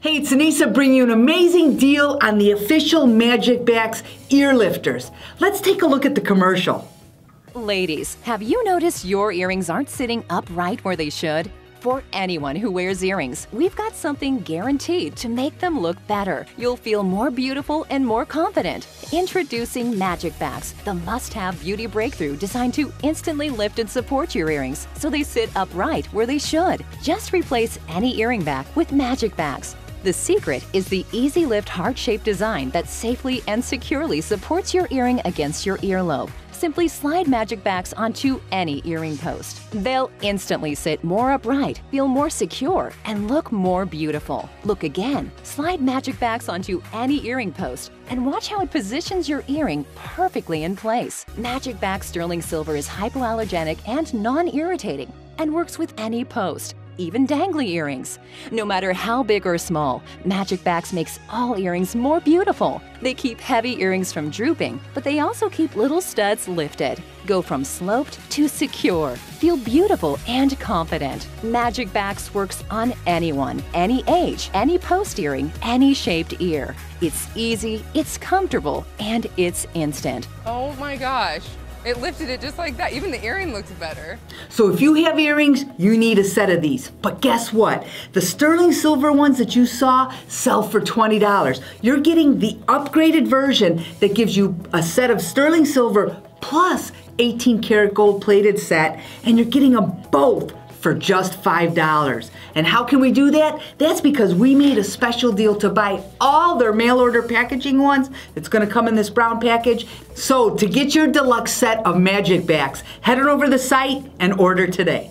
Hey, it's Anissa bringing you an amazing deal on the official MagicBax Ear Lifters. Let's take a look at the commercial. Ladies, have you noticed your earrings aren't sitting upright where they should? For anyone who wears earrings, we've got something guaranteed to make them look better. You'll feel more beautiful and more confident. Introducing MagicBax, the must-have beauty breakthrough designed to instantly lift and support your earrings so they sit upright where they should. Just replace any earring back with MagicBax. The secret is the easy lift heart-shaped design that safely and securely supports your earring against your earlobe. Simply slide MagicBax onto any earring post. They'll instantly sit more upright, feel more secure, and look more beautiful. Look again. Slide MagicBax onto any earring post and watch how it positions your earring perfectly in place. MagicBax Sterling Silver is hypoallergenic and non-irritating and works with any post, even dangly earrings. No matter how big or small, MagicBax makes all earrings more beautiful. They keep heavy earrings from drooping, but they also keep little studs lifted. Go from sloped to secure. Feel beautiful and confident. MagicBax works on anyone, any age, any post earring, any shaped ear. It's easy, it's comfortable, and it's instant. Oh my gosh. It lifted it just like that. Even the earring looks better. So if you have earrings, you need a set of these. But guess what? The sterling silver ones that you saw sell for $20. You're getting the upgraded version that gives you a set of sterling silver plus 18 karat gold plated set, and you're getting them both for just $5. And how can we do that? That's because we made a special deal to buy all their mail order packaging ones. It's gonna come in this brown package. So to get your deluxe set of MagicBax, head on over to the site and order today.